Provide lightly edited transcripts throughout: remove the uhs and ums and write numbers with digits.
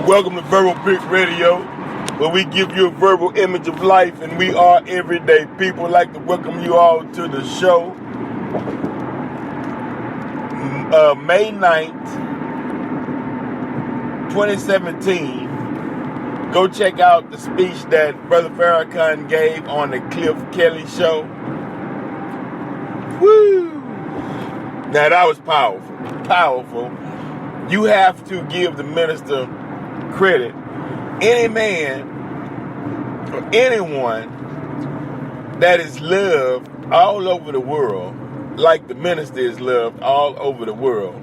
Welcome to Verbal Brick Radio, where we give you a verbal image of life, and we are everyday people. I'd like to welcome you all to the show. May 9th, 2017. Go check out the speech that Brother Farrakhan gave on the Cliff Kelly show. Woo! Now that was powerful. Powerful. You have to give the minister credit. Any man or anyone that is loved all over the world, like the minister is loved all over the world,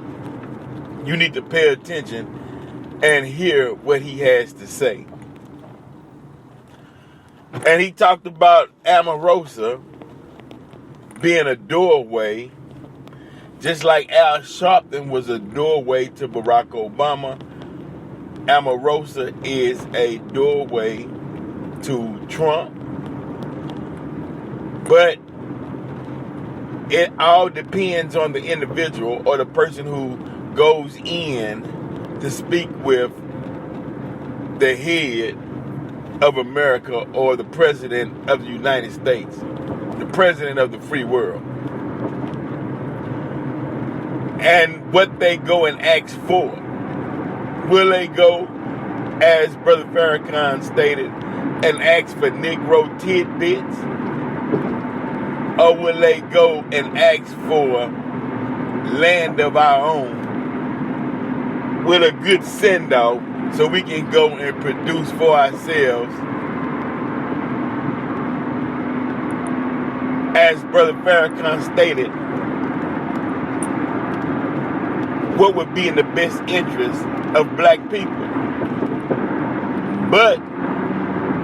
you need to pay attention and hear what he has to say. And he talked about Omarosa being a doorway, just like Al Sharpton was a doorway to Barack Obama. Omarosa is a doorway to Trump. But it all depends on the individual or the person who goes in to speak with the head of America or the president of the United States, the president of the free world. And what they go and ask for. Will they go, as Brother Farrakhan stated, and ask for Negro tidbits? Or will they go and ask for land of our own with a good send-off so we can go and produce for ourselves? As Brother Farrakhan stated, what would be in the best interest of black people. But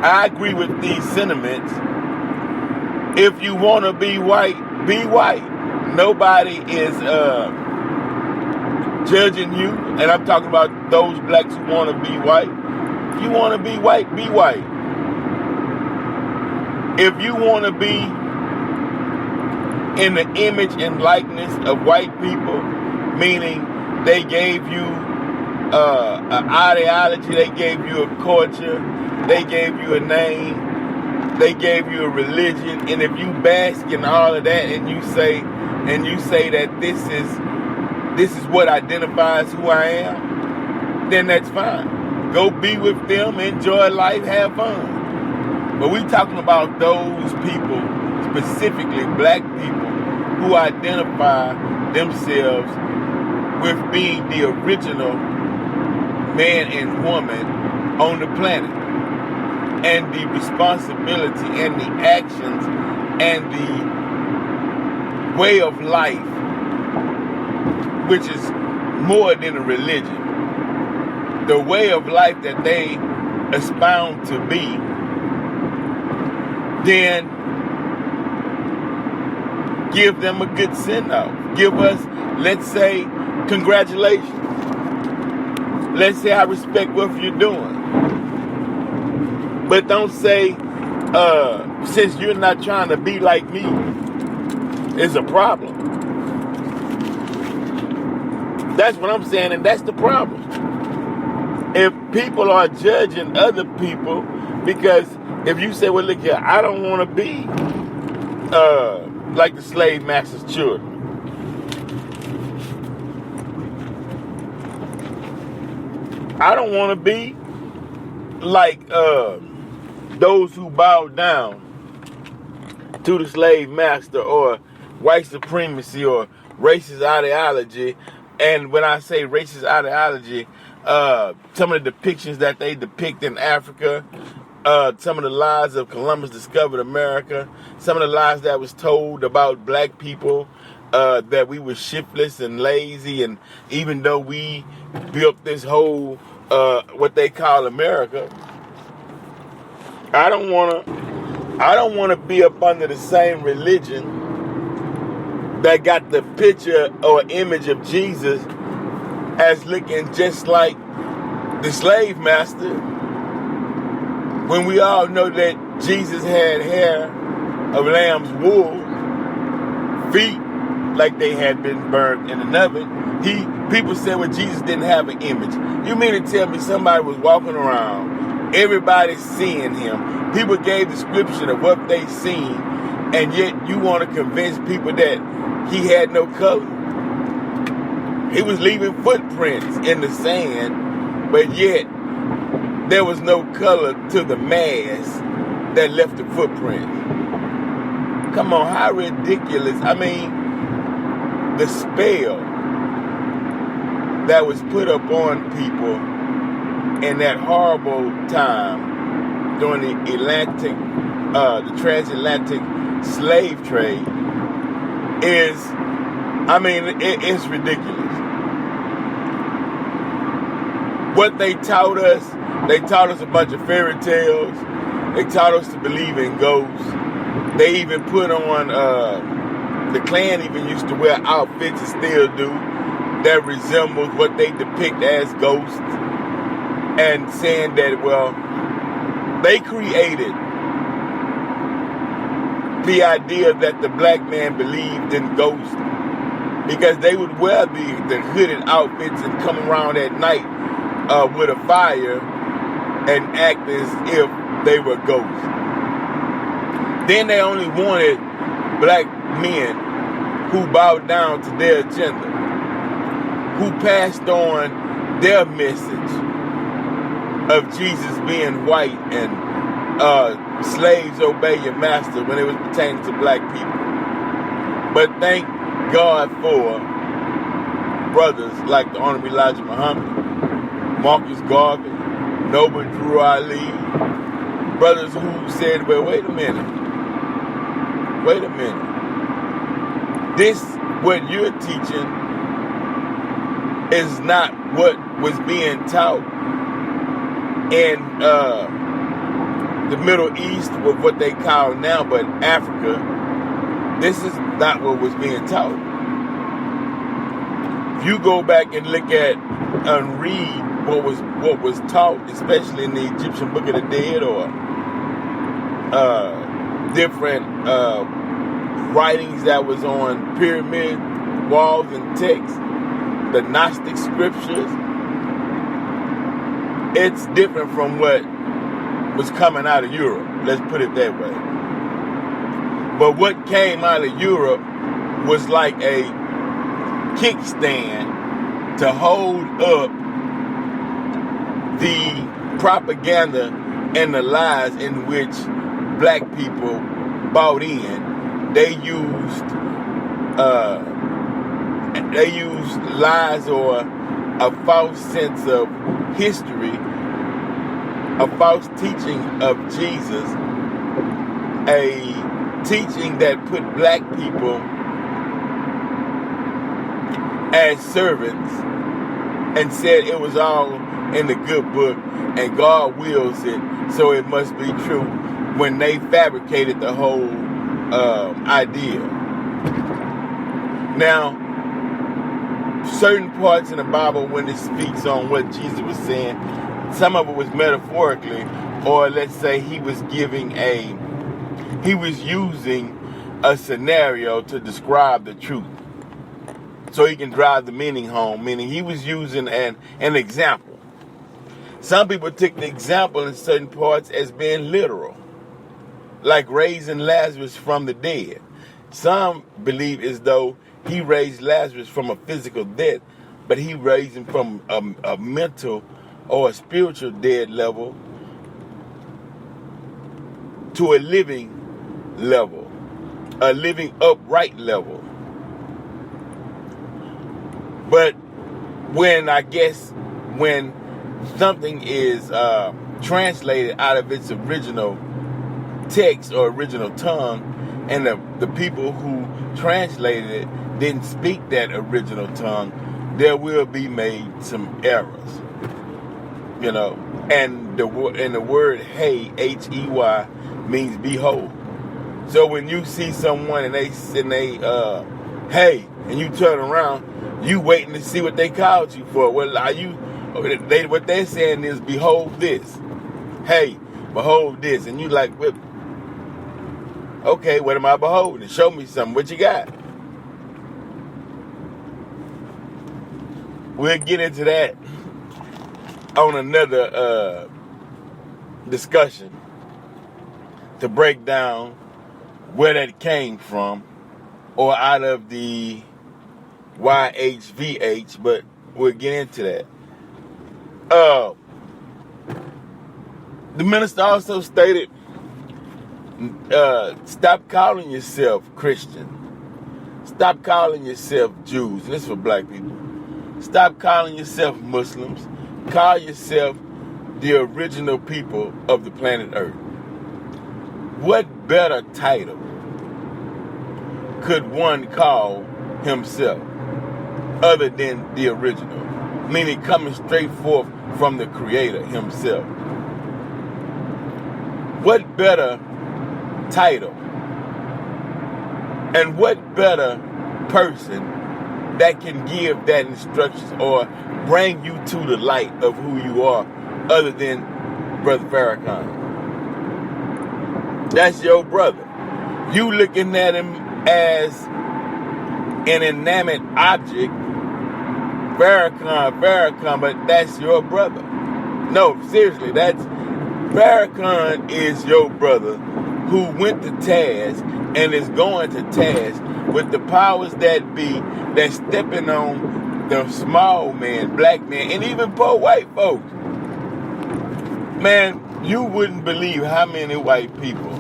I agree with these sentiments. If you want to be white, be white. Nobody is judging you, and I'm talking about those blacks who want to be white. If you want to be white, be white. If you want to be in the image and likeness of white people, meaning they gave you an ideology, they gave you a culture, they gave you a name, they gave you a religion, and if you bask in all of that and you say that this is what identifies who I am, then that's fine. Go be with them, enjoy life, have fun. But we talking about those people, specifically black people, who identify themselves with being the original man and woman on the planet, and the responsibility and the actions and the way of life, which is more than a religion, the way of life that they expound to be, then give them a good send-off. Give us, let's say, congratulations. Let's say I respect what you're doing. But don't say, since you're not trying to be like me, it's a problem. That's what I'm saying, and that's the problem. If people are judging other people, because if you say, well, look here, I don't want to be like the slave master's children. I don't want to be like those who bow down to the slave master or white supremacy or racist ideology. And when I say racist ideology, some of the depictions that they depict in Africa, some of the lies of Columbus discovered America, some of the lies that was told about black people, that we were shiftless and lazy, and even though we built this whole what they call America, I don't want to be up under the same religion that got the picture or image of Jesus as looking just like the slave master, when we all know that Jesus had hair of lamb's wool, feet like they had been burned in an oven. People said, well, Jesus didn't have an image. You mean to tell me somebody was walking around, everybody seeing him, people gave description of what they seen, and yet you want to convince people that he had no color? He was leaving footprints in the sand, but yet there was no color to the mass that left the footprint. Come on, how ridiculous. I mean, the spell that was put upon people in that horrible time during the transatlantic slave trade it's ridiculous. What they taught us a bunch of fairy tales. They taught us to believe in ghosts. They even put on, the Klan even used to wear outfits and still do, that resembles what they depict as ghosts, and saying that, well, they created the idea that the black man believed in ghosts because they would wear the hooded outfits and come around at night with a fire and act as if they were ghosts. Then they only wanted black men who bowed down to their agenda, who passed on their message of Jesus being white and slaves obey your master when it was pertaining to black people. But thank God for brothers like the Honorable Elijah Muhammad, Marcus Garvey, Noble Drew Ali, brothers who said, well, wait a minute. This, what you're teaching, is not what was being taught in the Middle East, with what they call now, but Africa. This is not what was being taught. If you go back and look at and read what was taught, especially in the Egyptian Book of the Dead or different writings that was on pyramid walls and texts, the Gnostic scriptures, it's different from what was coming out of Europe. Let's put it that way. But what came out of Europe was like a kickstand to hold up the propaganda and the lies in which black people bought in. They used lies or a false sense of history, a false teaching of Jesus, a teaching that put black people as servants and said it was all in the good book and God wills it, so it must be true, when they fabricated the whole idea. Now, certain parts in the Bible, when it speaks on what Jesus was saying, some of it was metaphorically, or let's say he was using a scenario to describe the truth, so he can drive the meaning home, meaning he was using an example. Some people took the example in certain parts as being literal, like raising Lazarus from the dead. Some believe as though he raised Lazarus from a physical death, but he raised him from a mental or a spiritual dead level to a living level, a living upright level. But when something is translated out of its original text or original tongue, and the people who translated it didn't speak that original tongue, there will be made some errors, and the word hey, H-E-Y, means behold. So when you see someone and they hey, and you turn around, you waiting to see what they called you for. Well, what they're saying is behold this. Hey, behold this. And you like, well, okay, what am I beholding? Show me something. What you got? we'll get into that on another discussion to break down where that came from or out of the YHVH, but we'll get into that. The minister also stated, stop calling yourself Christian. Stop calling yourself Jews. This is for black people. Stop calling yourself Muslims. Call yourself the original people of the planet Earth. What better title could one call himself other than the original? Meaning coming straight forth from the Creator himself. What better title and what better person that can give that instructions or bring you to the light of who you are other than Brother Farrakhan? That's your brother. You looking at him as an inanimate object, Farrakhan, but that's your brother. No, seriously, Farrakhan is your brother who went to task and is going to task with the powers that be that's stepping on the small man, black man, and even poor white folks. Man, you wouldn't believe how many white people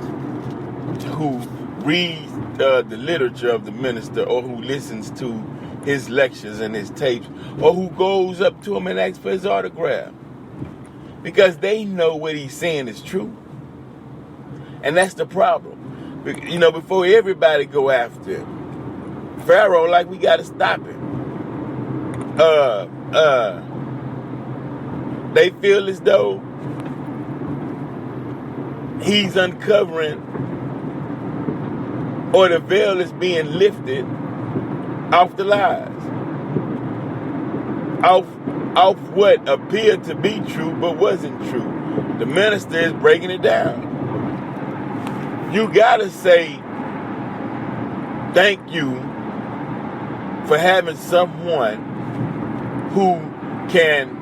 who read the literature of the minister or who listens to his lectures and his tapes or who goes up to him and asks for his autograph. Because they know what he's saying is true. And that's the problem. You know, before everybody go after him, Pharaoh, like, we got to stop him. They feel as though he's uncovering or the veil is being lifted off the lies. Off what appeared to be true but wasn't true. The minister is breaking it down. You gotta say thank you for having someone who can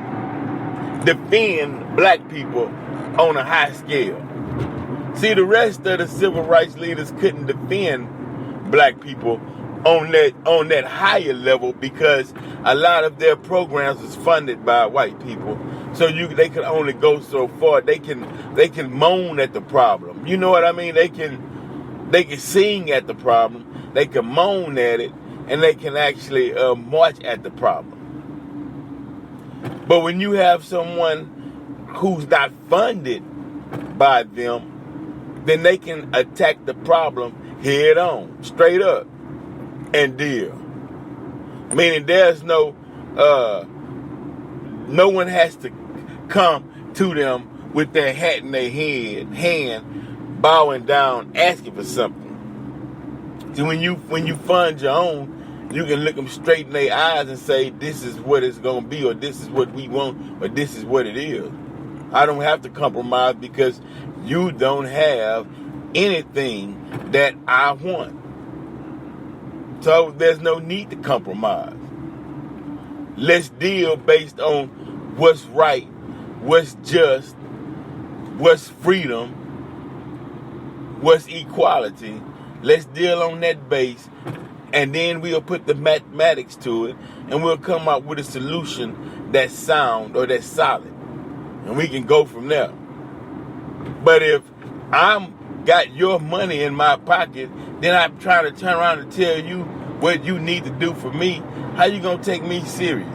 defend black people on a high scale. See, the rest of the civil rights leaders couldn't defend black people on that higher level because a lot of their programs was funded by white people. So they can only go so far. They can moan at the problem. You know what I mean? They can sing at the problem. They can moan at it, and they can actually march at the problem. But when you have someone who's not funded by them, then they can attack the problem head on, straight up, and deal. Meaning there's no one has to come to them with their hat in their hand, bowing down, asking for something. See, when you fund your own, you can look them straight in their eyes and say, this is what it's going to be, or this is what we want, or this is what it is. I don't have to compromise because you don't have anything that I want. So there's no need to compromise. Let's deal based on what's right, what's just, what's freedom, what's equality. Let's deal on that base, and then we'll put the mathematics to it, and we'll come up with a solution that's sound or that's solid. And we can go from there. But if I'm got your money in my pocket, then I'm trying to turn around and tell you what you need to do for me, how you gonna take me serious?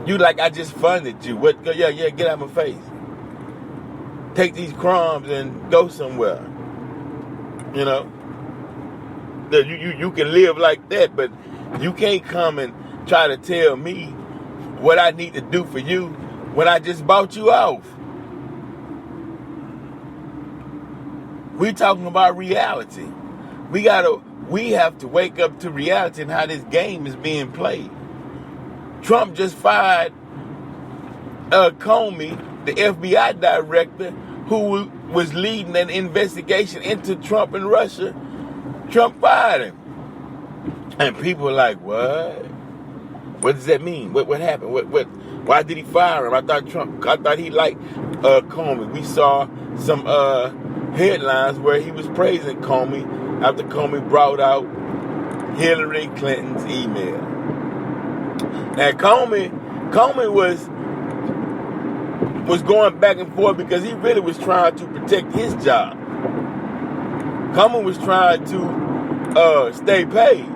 You like I just funded you. What? Yeah, get out of my face. Take these crumbs and go somewhere. You know? You can live like that, but you can't come and try to tell me what I need to do for you when I just bought you off. We talking about reality. We have to wake up to reality and how this game is being played. Trump just fired Comey, the FBI director, who was leading an investigation into Trump and Russia. Trump fired him. And people are like, what? What does that mean? What happened? Why did he fire him? I thought he liked Comey. We saw some headlines where he was praising Comey after Comey brought out Hillary Clinton's email. Now Comey was going back and forth because he really was trying to protect his job. Comey was trying to stay paid.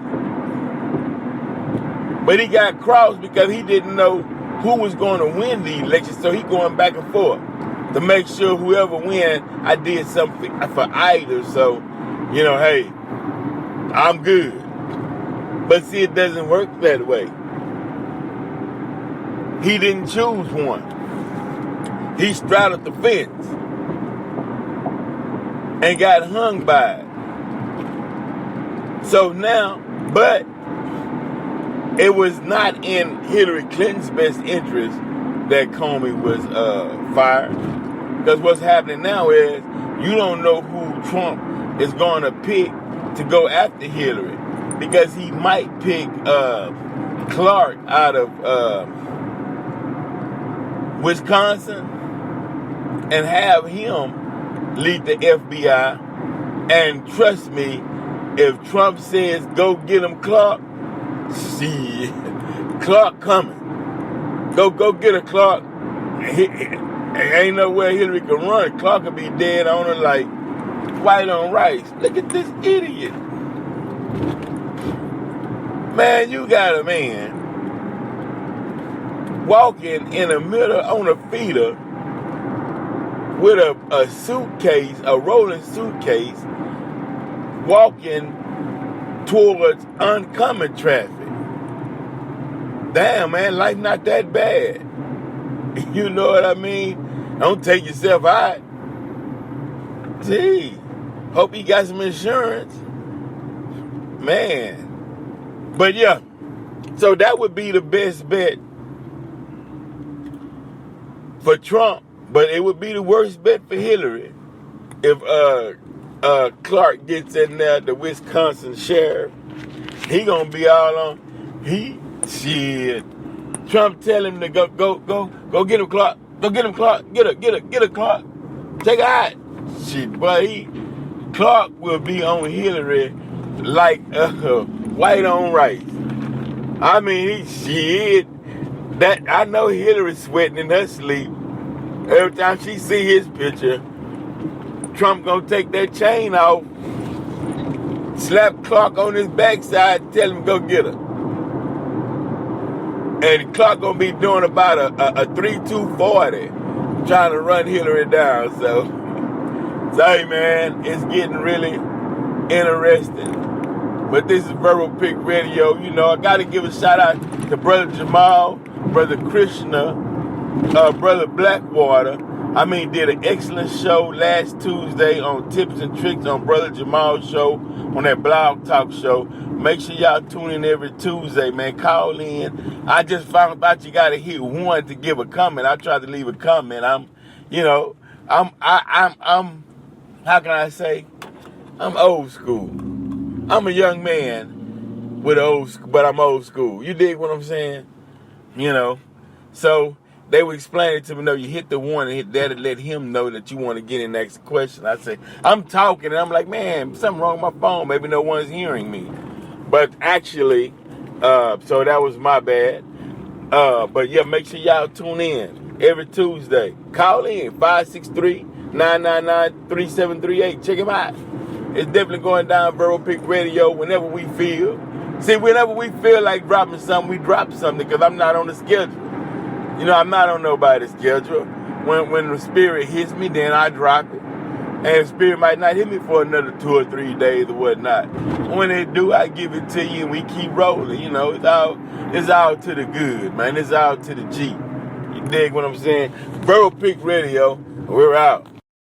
But he got crossed because he didn't know who was going to win the election, so he going back and forth to make sure whoever win, I did something for either. So, hey, I'm good. But see, it doesn't work that way. He didn't choose one. He straddled the fence and got hung by it. So now, but it was not in Hillary Clinton's best interest that Comey was fired. Because what's happening now is you don't know who Trump is going to pick to go after Hillary. Because he might pick Clark out of Wisconsin and have him lead the FBI. And trust me, if Trump says go get him Clark, see, Clark coming. Go get her, Clark. Ain't nowhere Hillary can run. Clark could be dead on her like white on rice. Look at this idiot. Man, you got a man walking in the middle on a feeder with a suitcase, a rolling suitcase, walking towards oncoming traffic. Damn, man, life not that bad. You know what I mean? Don't take yourself out. Gee, hope you got some insurance. Man. But yeah, so that would be the best bet for Trump, but it would be the worst bet for Hillary if Clark gets in there, the Wisconsin sheriff. He gonna be all on. Shit. Trump tell him to go get him, Clark. Go get him, Clark. Get her, Clark. Take her out. Shit, but Clark will be on Hillary like white on rice. I mean, that I know Hillary's sweating in her sleep. Every time she see his picture, Trump gonna take that chain off, slap Clark on his backside, tell him go get her. And Clark gonna be doing about a 3-2-40, trying to run Hillary down. So hey man, it's getting really interesting. But this is Verbal Pick Radio. I gotta give a shout out to Brother Jamal, Brother Krishna, Brother Blackwater. Did an excellent show last Tuesday on Tips and Tricks on Brother Jamal's show, on that Blog Talk show. Make sure y'all tune in every Tuesday, man. Call in. I just found out you gotta hit one to give a comment. I tried to leave a comment. I'm how can I say? I'm old school. I'm a young man with but I'm old school. You dig what I'm saying? So they would explain it to me. No, you hit the one and hit that to let him know that you want to get in the next question. I say, I'm talking, and I'm like, man, something wrong with my phone. Maybe no one's hearing me. But actually, so that was my bad. But yeah, make sure y'all tune in every Tuesday. Call in 563-999-3738. Check him out. It's definitely going down Verbal Pick Radio whenever we feel. See, whenever we feel like dropping something, we drop something because I'm not on the schedule. I'm not on nobody's schedule. When the spirit hits me, then I drop it. And the spirit might not hit me for another 2 or 3 days or whatnot. When it do, I give it to you and we keep rolling. It's all to the good, man. It's all to the G. You dig what I'm saying? Verbal Pick Radio, we're out.